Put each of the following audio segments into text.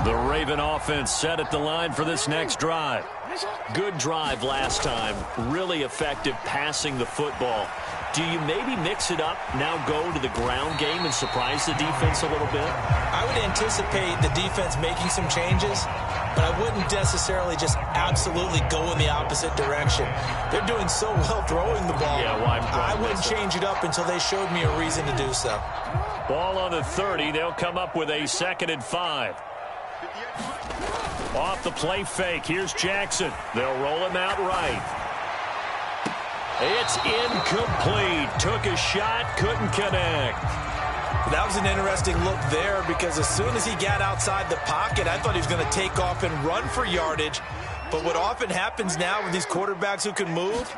The Raven offense set at the line for this next drive. Good drive last time. Really effective passing the football. Do you maybe mix it up, now go to the ground game and surprise the defense a little bit? I would anticipate the defense making some changes, but I wouldn't necessarily just absolutely go in the opposite direction. They're doing so well throwing the ball. Yeah, well, I wouldn't change it up until they showed me a reason to do so. Ball on the 30. They'll come up with a 2nd and 5. Off the play fake. Here's Jackson. They'll roll him out right. It's incomplete. Took a shot, couldn't connect. That was an interesting look there because as soon as he got outside the pocket, I thought he was going to take off and run for yardage. But what often happens now with these quarterbacks who can move,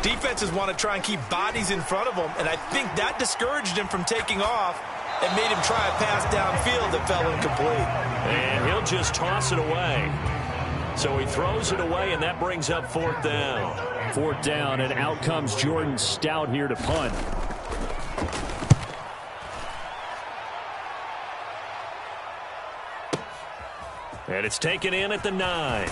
defenses want to try and keep bodies in front of them, and I think that discouraged him from taking off and made him try a pass downfield that fell incomplete. And he'll just toss it away. So he throws it away, and that brings up 4th down. 4th down, and out comes Jordan Stout here to punt. And it's taken in at the 9.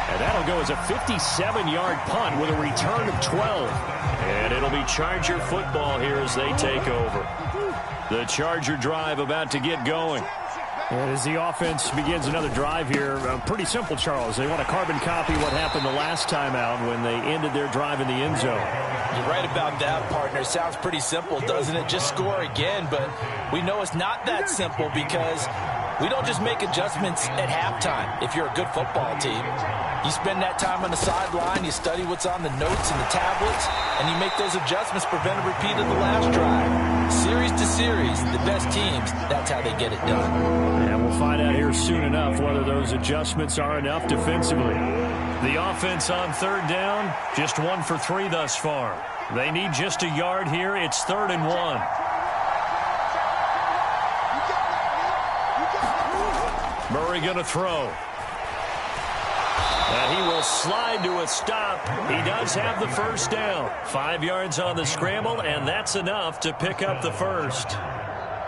And that'll go as a 57-yard punt with a return of 12. And it'll be Charger football here as they take over. The Charger drive about to get going. And as the offense begins another drive here, pretty simple, Charles. They want to carbon copy what happened the last time out when they ended their drive in the end zone. You're right about that, partner. Sounds pretty simple, doesn't it? Just score again, but we know it's not that simple because we don't just make adjustments at halftime. If you're a good football team, you spend that time on the sideline, you study what's on the notes and the tablets, and you make those adjustments, prevent a repeat of the last drive. Series to series, the best teams, that's how they get it done. And we'll find out here soon enough whether those adjustments are enough defensively. The offense on 3rd down, just 1 for 3 thus far. They need just a yard here. It's 3rd and 1. Murray going to throw. And he will slide to a stop. He does have the 1st down. 5 yards on the scramble, and that's enough to pick up the 1st.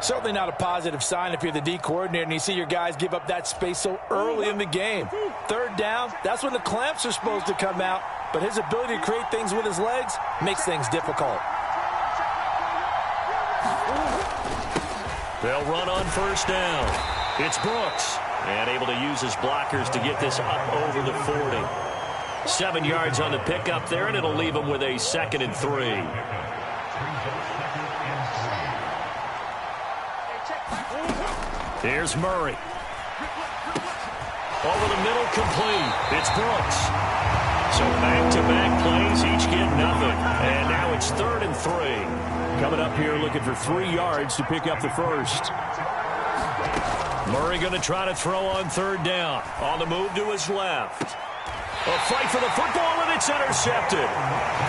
Certainly not a positive sign if you're the D coordinator and you see your guys give up that space so early in the game. 3rd down, that's when the clamps are supposed to come out, but his ability to create things with his legs makes things difficult. They'll run on 1st down. It's Brooks. And able to use his blockers to get this up over the 40. 7 yards on the pickup there, and it'll leave him with a 2nd and 3. Here's Murray. Over the middle, complete. It's Brooks. So back-to-back plays, each get nothing. And now it's 3rd and 3. Coming up here looking for 3 yards to pick up the 1st. Murray going to try to throw on 3rd down. On the move to his left. A fight for the football, and it's intercepted.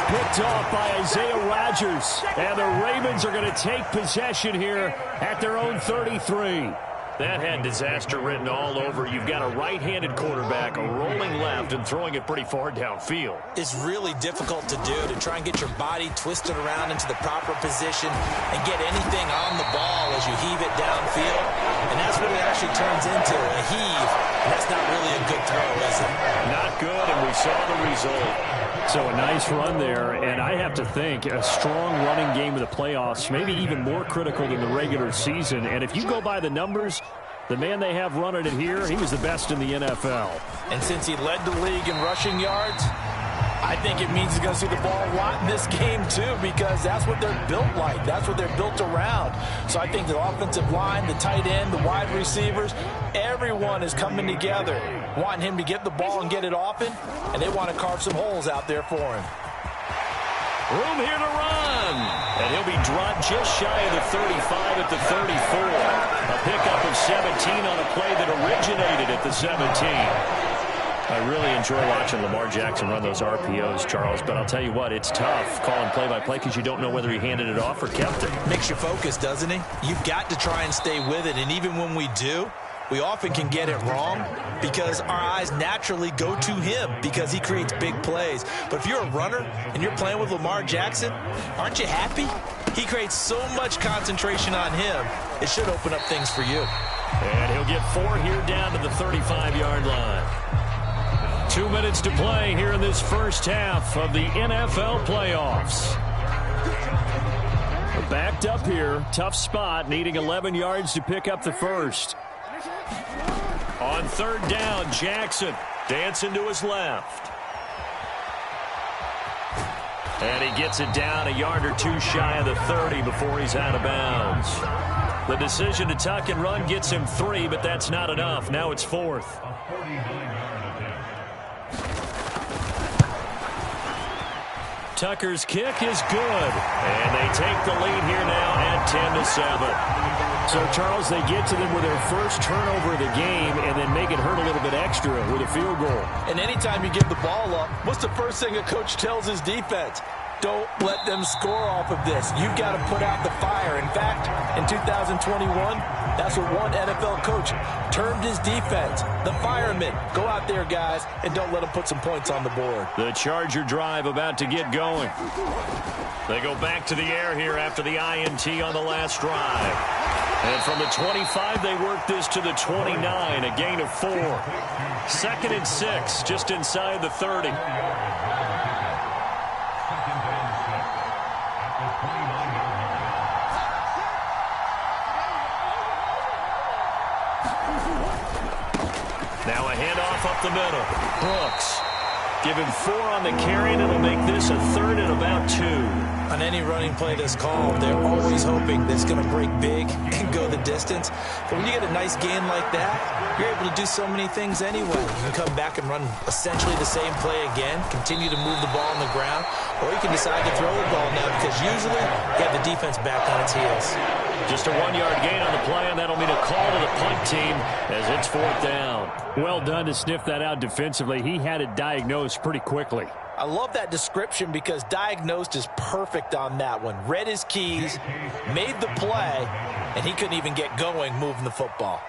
Picked off by Isaiah Rodgers. And the Ravens are going to take possession here at their own 33. That had disaster written all over. You've got a right-handed quarterback, a rolling left, and throwing it pretty far downfield. It's really difficult to do, to try and get your body twisted around into the proper position and get anything on the ball as you heave it downfield. And that's what it actually turns into, a heave. And that's not really a good throw, is it? Not good, and we saw the result. So a nice run there, and I have to think a strong running game of the playoffs, maybe even more critical than the regular season. And if you go by the numbers, the man they have running it here, he was the best in the NFL. And since he led the league in rushing yards, I think it means he's going to see the ball a lot in this game too, because that's what they're built like. That's what they're built around. So I think the offensive line, the tight end, the wide receivers, everyone is coming together, wanting him to get the ball and get it often, and they want to carve some holes out there for him. Room here to run. And he'll be dropped just shy of the 35 at the 34. A pickup of 17 on a play that originated at the 17. I really enjoy watching Lamar Jackson run those RPOs, Charles, but I'll tell you what, it's tough calling play-by-play because you don't know whether he handed it off or kept it. Makes you focus, doesn't he? You've got to try and stay with it, and even when we do, we often can get it wrong because our eyes naturally go to him because he creates big plays. But if you're a runner and you're playing with Lamar Jackson, aren't you happy? He creates so much concentration on him. It should open up things for you. And he'll get 4 here down to the 35-yard line. 2 minutes to play here in this first half of the NFL playoffs. Backed up here, tough spot, needing 11 yards to pick up the first. On 3rd down, Jackson dancing to his left. And he gets it down a yard or 2 shy of the 30 before he's out of bounds. The decision to tuck and run gets him 3, but that's not enough. Now it's 4th. Tucker's kick is good. And they take the lead here now at 10-7. So, Charles, they get to them with their first turnover of the game and then make it hurt a little bit extra with a field goal. And anytime you give the ball up, what's the first thing a coach tells his defense? Don't let them score off of this. You've got to put out the fire. In fact, in 2021, that's what one NFL coach termed his defense. The firemen. Go out there, guys, and don't let them put some points on the board. The Charger drive about to get going. They go back to the air here after the INT on the last drive. And from the 25, they work this to the 29, a gain of 4. 2nd and 6, just inside the 30. Now a handoff up the middle. Brooks. Give him 4 on the carry, and it'll make this a 3rd and about 2. On any running play that's called, they're always hoping that it's going to break big and go the distance. But when you get a nice gain like that, you're able to do so many things anyway. You can come back and run essentially the same play again, continue to move the ball on the ground, or you can decide to throw the ball now because usually you have the defense back on its heels. Just a 1-yard gain on the play, and that'll mean a call to the punt team as it's 4th down. Well done to sniff that out defensively. He had it diagnosed pretty quickly. I love that description because diagnosed is perfect on that one. Read his keys, made the play, and he couldn't even get going moving the football.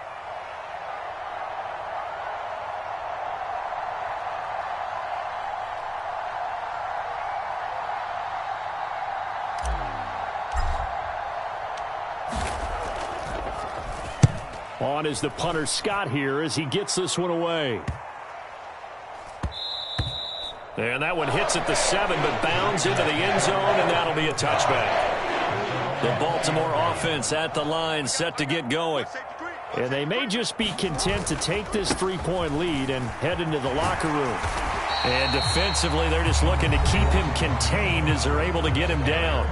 On is the punter Scott here as he gets this one away. And that one hits at the 7, but bounds into the end zone, and that'll be a touchback. The Baltimore offense at the line, set to get going. And they may just be content to take this 3-point lead and head into the locker room. And defensively, they're just looking to keep him contained as they're able to get him down.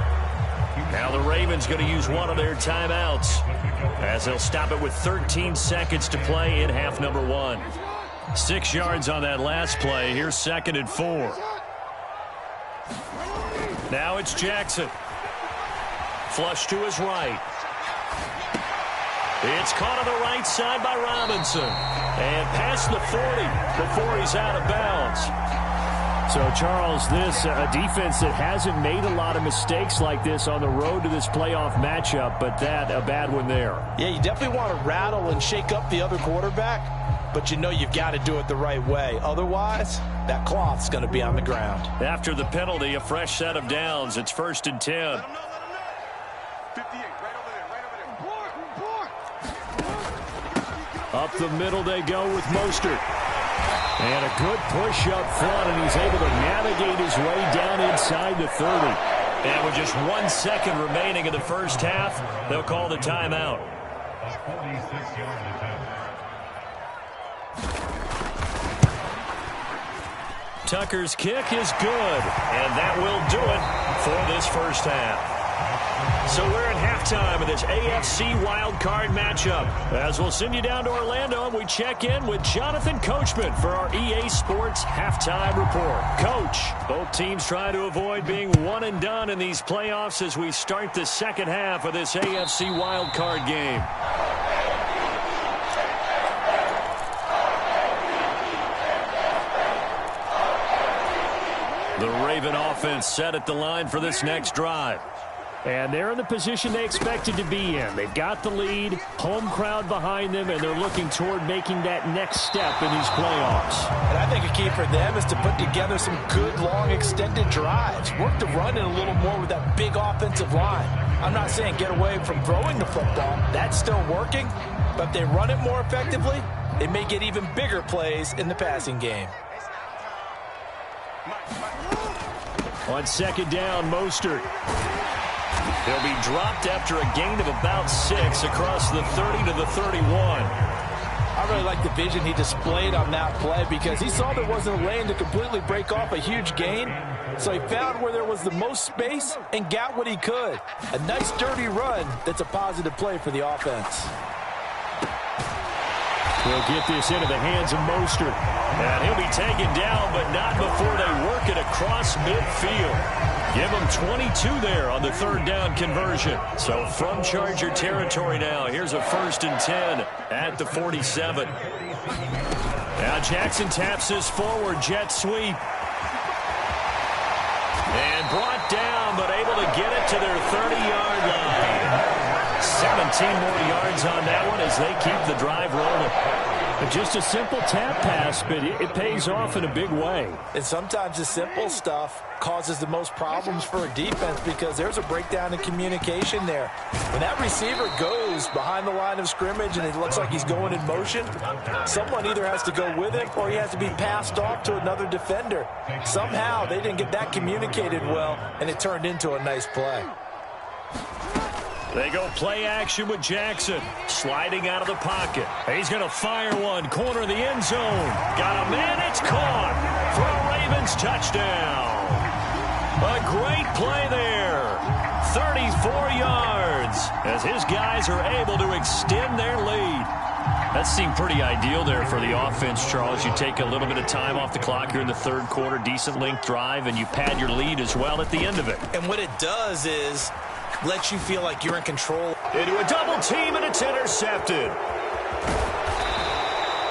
Now the Ravens going to use one of their timeouts as they'll stop it with 13 seconds to play in half number 1. 6 yards on that last play. Here's 2nd and 4. Now it's Jackson. Flush to his right. It's caught on the right side by Robinson. And past the 40 before he's out of bounds. So, Charles, this a defense that hasn't made a lot of mistakes like this on the road to this playoff matchup, but that a bad one there. Yeah, you definitely want to rattle and shake up the other quarterback, but you know you've got to do it the right way. Otherwise, that cloth's going to be on the ground. After the penalty, a fresh set of downs. It's 1st and 10. Up the middle they go with Mostert. And a good push up front, and he's able to navigate his way down inside the 30. And with just 1 second remaining in the first half, they'll call the timeout. Tucker's kick is good, and that will do it for this first half. So we're at halftime of this AFC wildcard matchup. As we'll send you down to Orlando, and we check in with Jonathan Coachman for our EA Sports Halftime Report. Coach, both teams try to avoid being one and done in these playoffs as we start the second half of this AFC wildcard game. The Raven offense set at the line for this next drive. And they're in the position they expected to be in. They've got the lead, home crowd behind them, and they're looking toward making that next step in these playoffs. And I think a key for them is to put together some good, long, extended drives. Work the run in a little more with that big offensive line. I'm not saying get away from throwing the football. That's still working. But if they run it more effectively, they may get even bigger plays in the passing game. On second down, Mostert. He'll be dropped after a gain of about 6 across the 30 to the 31. I really like the vision he displayed on that play because he saw there wasn't a lane to completely break off a huge gain. So he found where there was the most space and got what he could. A nice, dirty run that's a positive play for the offense. They'll get this into the hands of Mostert. And he'll be taken down, but not before they work it across midfield. Give him 22 there on the third down conversion. So from Charger territory now, here's a 1st and 10 at the 47. Now Jackson taps this forward jet sweep. And brought down, but able to get it to their 30-yard line. 17 more yards on that one as they keep the drive rolling. Just a simple tap pass, but it pays off in a big way. And sometimes the simple stuff causes the most problems for a defense because there's a breakdown in communication there. When that receiver goes behind the line of scrimmage and it looks like he's going in motion, someone either has to go with him or he has to be passed off to another defender. Somehow they didn't get that communicated well, and it turned into a nice play. They go play action with Jackson. Sliding out of the pocket. He's going to fire one. Corner of the end zone. Got a man. It's caught. For a Ravens touchdown. A great play there. 34 yards. As his guys are able to extend their lead. That seemed pretty ideal there for the offense, Charles. You take a little bit of time off the clock here in the third quarter. Decent length drive. And you pad your lead as well at the end of it. And what it does is lets you feel like you're in control. Into a double team, and it's intercepted.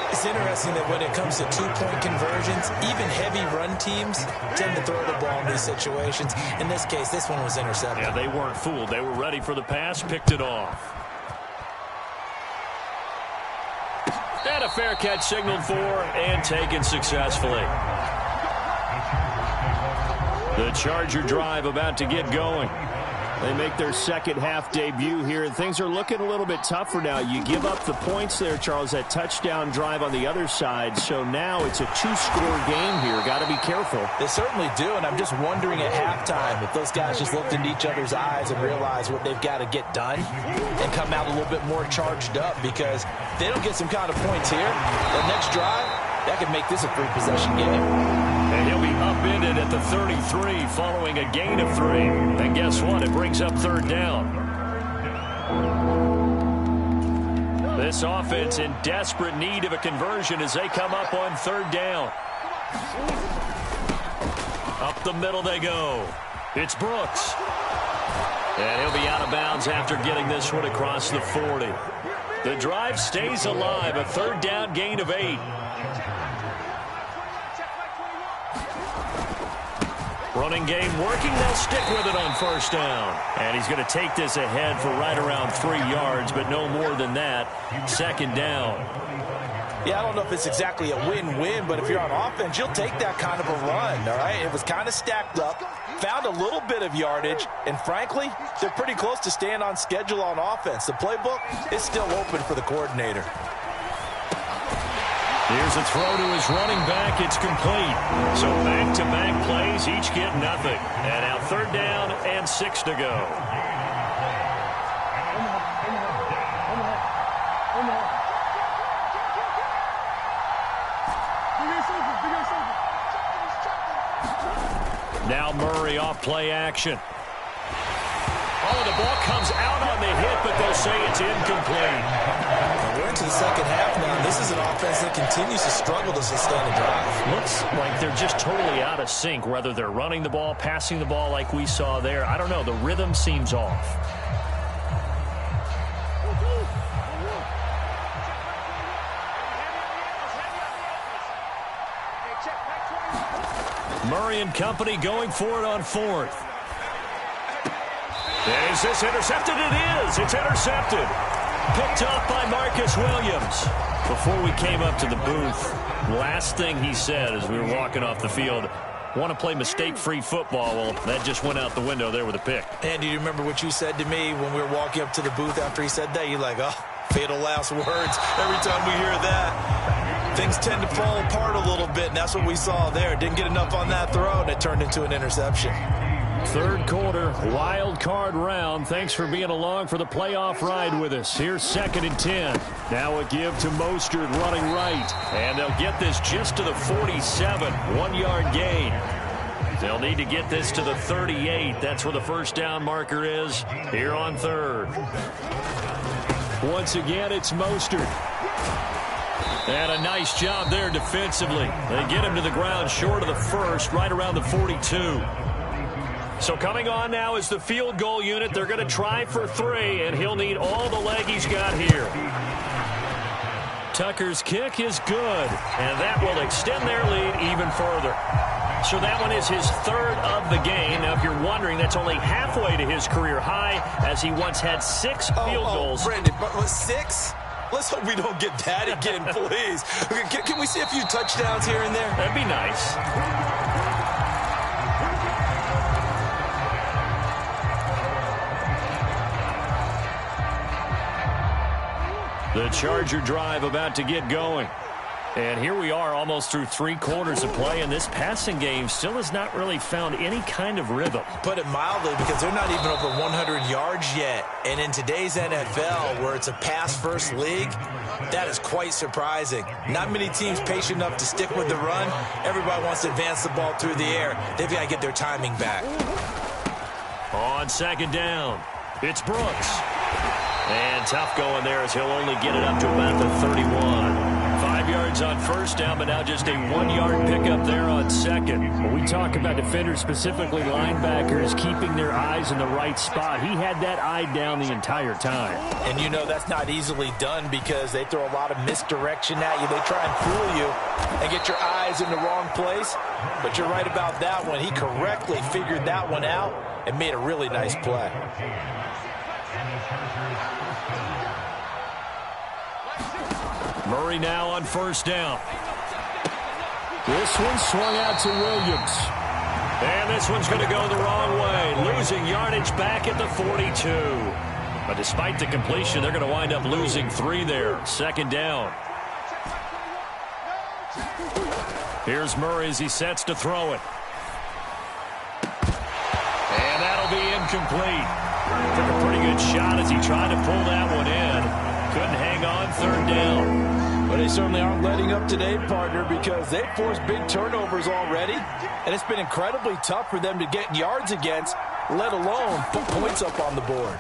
It's interesting that when it comes to two-point conversions, even heavy run teams tend to throw the ball in these situations. In this case, this one was intercepted. Yeah, they weren't fooled. They were ready for the pass, picked it off. And a fair catch signaled for and taken successfully. The Charger drive about to get going. They make their second half debut here, and things are looking a little bit tougher now. You give up the points there, Charles, that touchdown drive on the other side. So now it's a two-score game here. Got to be careful. They certainly do, and I'm just wondering at halftime if those guys just looked into each other's eyes and realized what they've got to get done and come out a little bit more charged up, because if they don't get some kind of points here, the next drive, that could make this a three-possession game. And he'll be upended at the 33 following a gain of 3. And guess what? It brings up third down. This offense in desperate need of a conversion as they come up on third down. Up the middle they go. It's Brooks. And he'll be out of bounds after getting this one across the 40. The drive stays alive. A third down gain of 8. Running game working. They'll stick with it on first down. And he's going to take this ahead for right around 3 yards, but no more than that. Second down. Yeah, I don't know if it's exactly a win-win, but if you're on offense, you'll take that kind of a run, all right? It was kind of stacked up, found a little bit of yardage, and frankly, they're pretty close to staying on schedule on offense. The playbook is still open for the coordinator. Here's a throw to his running back. It's complete. So back-to-back plays, each get nothing. And now third down and 6 to go. Now Murray off play action. Oh, the ball comes out on the hit, but they'll say it's incomplete. We're into the second half now. This is an offense that continues to struggle to sustain a drive. Looks like they're just totally out of sync, whether they're running the ball, passing the ball like we saw there. I don't know. The rhythm seems off. Murray and company going for it on fourth. And is this intercepted? It is. It's intercepted. Picked off by Marcus Williams. Before we came up to the booth, last thing he said as we were walking off the field, want to play mistake-free football. Well, that just went out the window there with a pick. And do you remember what you said to me when we were walking up to the booth after he said that? You're like, oh, fatal last words. Every time we hear that, things tend to fall apart a little bit, and that's what we saw there. Didn't get enough on that throw, and it turned into an interception. Third quarter, wild card round. Thanks for being along for the playoff ride with us. Here's 2nd and 10. Now a give to Mostert running right. And they'll get this just to the 47. 1-yard gain. They'll need to get this to the 38. That's where the first down marker is here on 3rd. Once again, it's Mostert. And a nice job there defensively. They get him to the ground short of the first, right around the 42. So coming on now is the field goal unit. They're going to try for 3, and he'll need all the leg he's got here. Tucker's kick is good, and that will extend their lead even further. So that one is his 3rd of the game. Now, if you're wondering, that's only halfway to his career high, as he once had 6 field goals. Brandon, 6? Let's hope we don't get that again, please. Can we see a few touchdowns here and there? That'd be nice. The Charger drive about to get going. And here we are almost through 3 quarters of play, and this passing game still has not really found any kind of rhythm. Put it mildly, because they're not even over 100 yards yet. And in today's NFL, where it's a pass-first league, that is quite surprising. Not many teams patient enough to stick with the run. Everybody wants to advance the ball through the air. They've got to get their timing back. On 2nd down, it's Brooks. And tough going there as he'll only get it up to about the 31. 5 yards on first down, but now just a 1-yard pickup there on 2nd. When we talk about defenders, specifically linebackers, keeping their eyes in the right spot, he had that eye down the entire time. And you know that's not easily done because they throw a lot of misdirection at you. They try and fool you and get your eyes in the wrong place. But you're right about that one. He correctly figured that one out and made a really nice play. Murray now on first down. This one swung out to Williams. And this one's going to go the wrong way. Losing yardage back at the 42. But despite the completion, they're going to wind up losing 3 there. 2nd down. Here's Murray as he sets to throw it. And that'll be incomplete. Took a pretty good shot as he tried to pull that one in. Couldn't hang on 3rd down. But they certainly aren't letting up today, partner, because they've forced big turnovers already. And it's been incredibly tough for them to get yards against, let alone put points up on the board.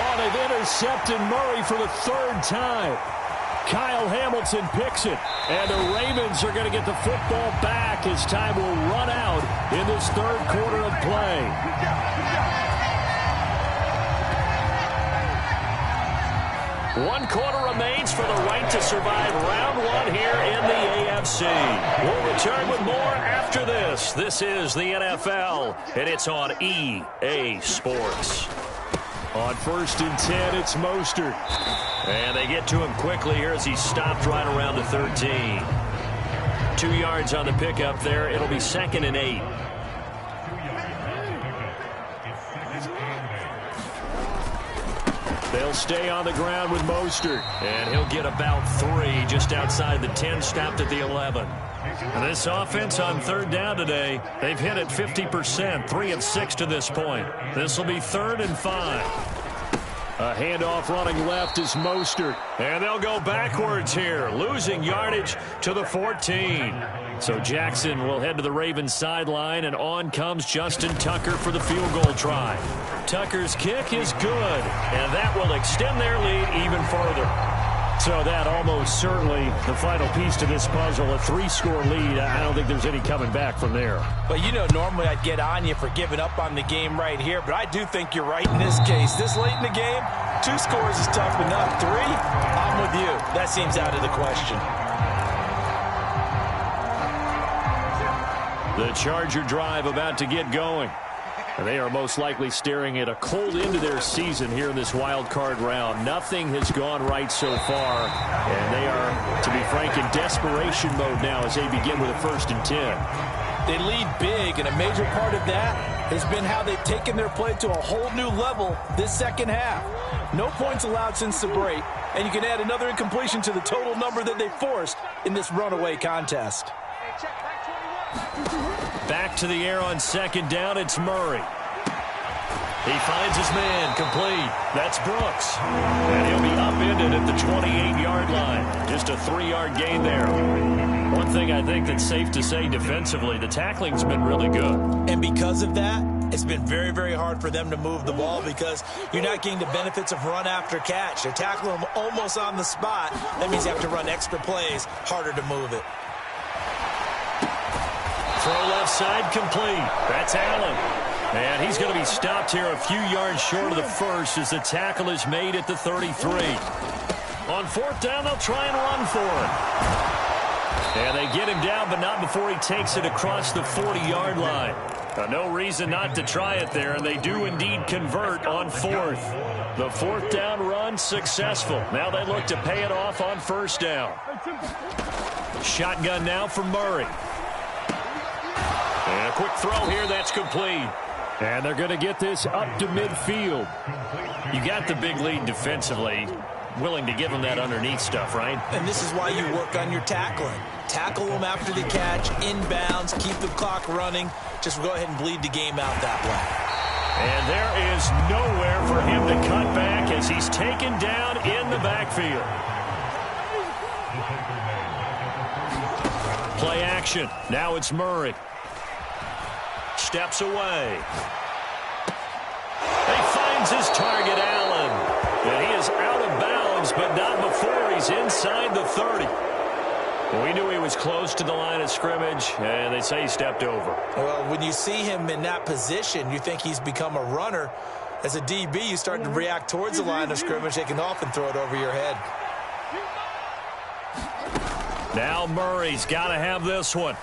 Oh, they've intercepted Murray for the 3rd time. Kyle Hamilton picks it. And the Ravens are going to get the football back as time will run out in this 3rd quarter of play. 1 quarter remains for the right to survive round 1 here in the AFC. We'll return with more after this. This is the NFL, and it's on EA Sports. On 1st and 10, it's Mostert. And they get to him quickly here as he stopped right around the 13. 2 yards on the pickup there. It'll be 2nd and 8. They'll stay on the ground with Mostert. And he'll get about 3 just outside the 10, stopped at the 11. And this offense on 3rd down today, they've hit it 50%, 3 of 6 to this point. This will be 3rd and 5. A handoff running left is Mostert. And they'll go backwards here, losing yardage to the 14. So Jackson will head to the Ravens sideline, and on comes Justin Tucker for the field goal try. Tucker's kick is good, and that will extend their lead even further. So that almost certainly the final piece to this puzzle, a 3-score lead. I don't think there's any coming back from there. But you know, normally I'd get on you for giving up on the game right here, but I do think you're right in this case. This late in the game, 2 scores is tough enough. 3, I'm with you. That seems out of the question. The Charger drive about to get going. They are most likely staring at a cold end to their season here in this wild card round. Nothing has gone right so far, and they are, to be frank, in desperation mode now as they begin with a 1st and 10. They lead big, and a major part of that has been how they've taken their play to a whole new level this second half. No points allowed since the break, and you can add another incompletion to the total number that they forced in this runaway contest. Back to the air on 2nd down, it's Murray. He finds his man, complete. That's Brooks. And he'll be upended at the 28-yard line. Just a 3-yard gain there. One thing I think that's safe to say defensively, the tackling's been really good. And because of that, it's been very, very hard for them to move the ball because you're not getting the benefits of run after catch. They're tackling them almost on the spot. That means you have to run extra plays, harder to move it. Throw left side, complete. That's Allen. And he's going to be stopped here a few yards short of the first as the tackle is made at the 33. On 4th down, they'll try and run for it. And they get him down, but not before he takes it across the 40-yard line. No reason not to try it there, and they do indeed convert on 4th. The 4th down run successful. Now they look to pay it off on 1st down. Shotgun now for Murray. And a quick throw here, that's complete. And they're going to get this up to midfield. You got the big lead defensively. Willing to give them that underneath stuff, right? And this is why you work on your tackling. Tackle them after the catch, inbounds, keep the clock running. Just go ahead and bleed the game out that way. And there is nowhere for him to cut back as he's taken down in the backfield. Play action. Now it's Murray. Steps away. He finds his target, Allen. And he is out of bounds, but not before he's inside the 30. We knew he was close to the line of scrimmage, and they say he stepped over. Well, when you see him in that position, you think he's become a runner. As a DB, you start to react towards the line of scrimmage. They can often throw it over your head. Now Murray's got to have this one.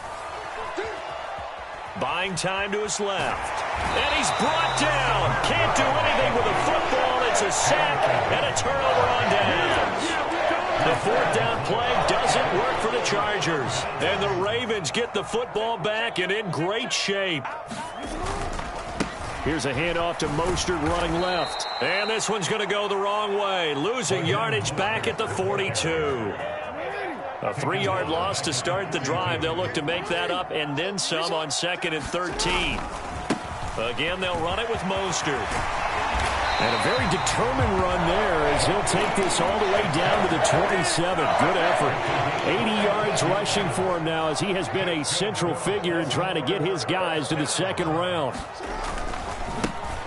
Buying time to his left. And he's brought down. Can't do anything with a football. It's a sack and a turnover on downs. The 4th down play doesn't work for the Chargers. And the Ravens get the football back and in great shape. Here's a handoff to Mostert running left. And this one's going to go the wrong way. Losing yardage back at the 42. A 3-yard loss to start the drive. They'll look to make that up and then some on 2nd and 13. Again, they'll run it with Mostert. And a very determined run there as he'll take this all the way down to the 27. Good effort. 80 yards rushing for him now as he has been a central figure in trying to get his guys to the 2nd round.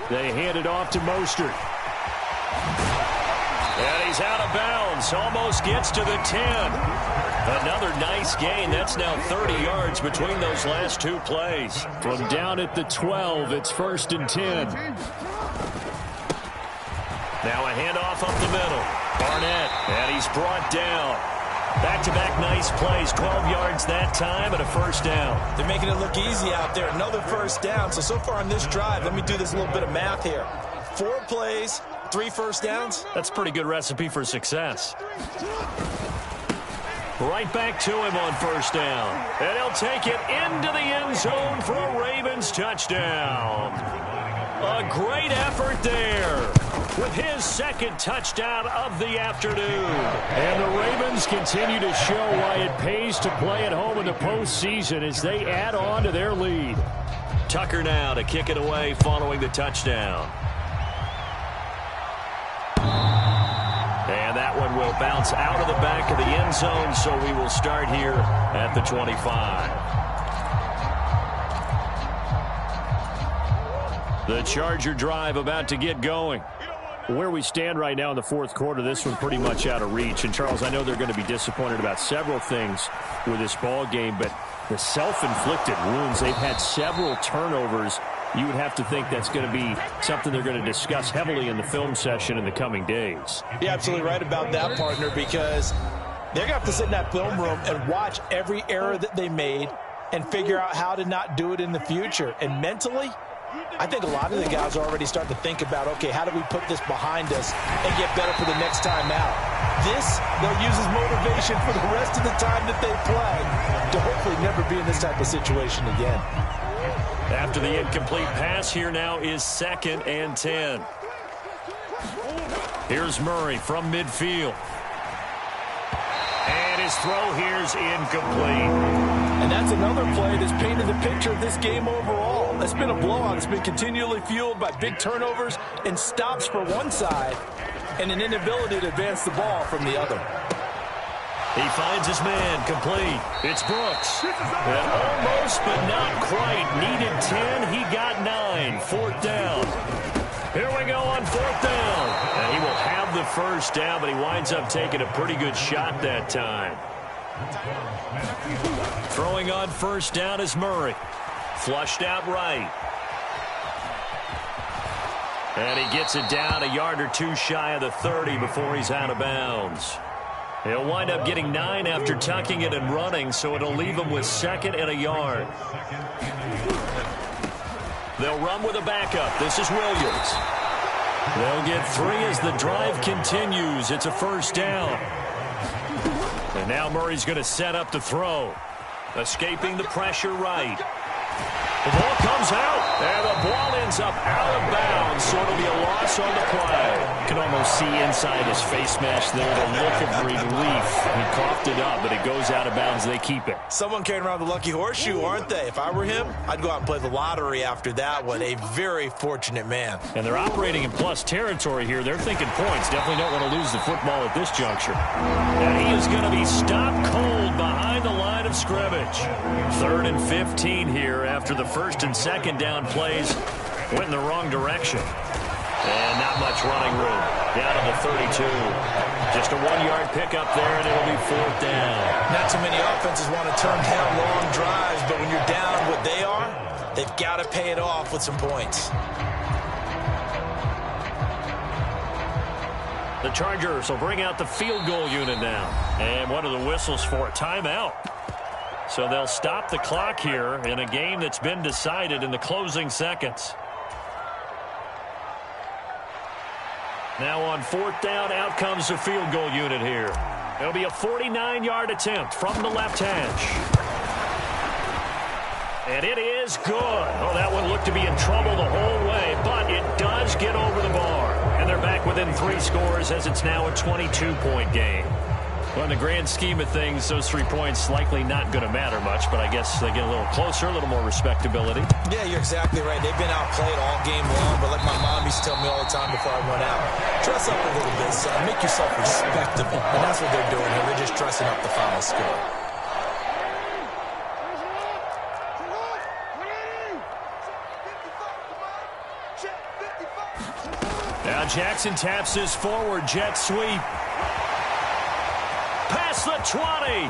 They hand it off to Mostert. And he's out of bounds. Almost gets to the 10. Another nice gain. That's now 30 yards between those last 2 plays. From down at the 12, it's 1st and 10. Now a handoff up the middle. Barnett, and he's brought down. Back-to-back nice plays. 12 yards that time and a 1st down. They're making it look easy out there. Another 1st down. So far on this drive, let me do this little bit of math here. 4 plays, 3 1st downs. That's a pretty good recipe for success. Right back to him on 1st down. And he'll take it into the end zone for a Ravens touchdown. A great effort there with his 2nd touchdown of the afternoon. And the Ravens continue to show why it pays to play at home in the postseason as they add on to their lead. Tucker now to kick it away following the touchdown. And that one will bounce out of the back of the end zone, so we will start here at the 25. The Charger drive about to get going. Where we stand right now in the 4th quarter, this one pretty much out of reach. And, Charles, I know they're going to be disappointed about several things with this ball game, but the self-inflicted wounds, they've had several turnovers. You would have to think that's going to be something they're going to discuss heavily in the film session in the coming days. You're absolutely right about that, partner, because they're going to have to sit in that film room and watch every error that they made, and figure out how to not do it in the future. And mentally, I think a lot of the guys are already starting to think about, okay, how do we put this behind us and get better for the next time out? This, they'll use as motivation for the rest of the time that they play to hopefully never be in this type of situation again. After the incomplete pass, here now is 2nd and 10. Here's Murray from midfield. And his throw here's incomplete. And that's another play that's painted the picture of this game overall. It's been a blowout. It's been continually fueled by big turnovers and stops for one side and an inability to advance the ball from the other. He finds his man, complete. It's Brooks. And almost, but not quite. Needed 10, he got 9. 4th down. Here we go on 4th down. And he will have the first down, but he winds up taking a pretty good shot that time. Throwing on 1st down is Murray. Flushed out right. And he gets it down a yard or two shy of the 30 before he's out of bounds. He'll wind up getting 9 after tucking it and running, so it'll leave him with 2nd and a yard. They'll run with a backup. This is Williams. They'll get 3 as the drive continues. It's a 1st down. And now Murray's going to set up the throw. Escaping the pressure right. The ball comes out, and the ball ends up out of bounds, so it'll be a loss on the play. You can almost see inside his face mask there the look of relief. He coughed it up, but it goes out of bounds. They keep it. Someone carrying around the lucky horseshoe, aren't they? If I were him, I'd go out and play the lottery after that one. A very fortunate man. And they're operating in plus territory here. They're thinking points. Definitely don't want to lose the football at this juncture. And he is going to be stopped cold behind the line of scrimmage. 3rd and 15 here after the 1st and 2nd down plays went in the wrong direction. And not much running room. Down to the 32. Just a 1-yard pickup there, and it'll be 4th down. Not too many offenses want to turn down long drives, but when you're down what they are, they've got to pay it off with some points. The Chargers will bring out the field goal unit now. And what are the whistles for? A timeout. So they'll stop the clock here in a game that's been decided in the closing seconds. Now on 4th down, out comes the field goal unit here. It'll be a 49-yard attempt from the left hash. And it is good. Oh, that one looked to be in trouble the whole way, but it does get over the bar. And they're back within 3 scores as it's now a 22-point game. Well, in the grand scheme of things, those 3 points likely not going to matter much, but I guess they get a little closer, a little more respectability. Yeah, you're exactly right. They've been outplayed all game long, but like my mom used to tell me all the time before I went out, dress up a little bit, son. Make yourself respectable. And that's what they're doing here. They're just dressing up the final score. Now Jackson taps his forward jet sweep. Past the 20.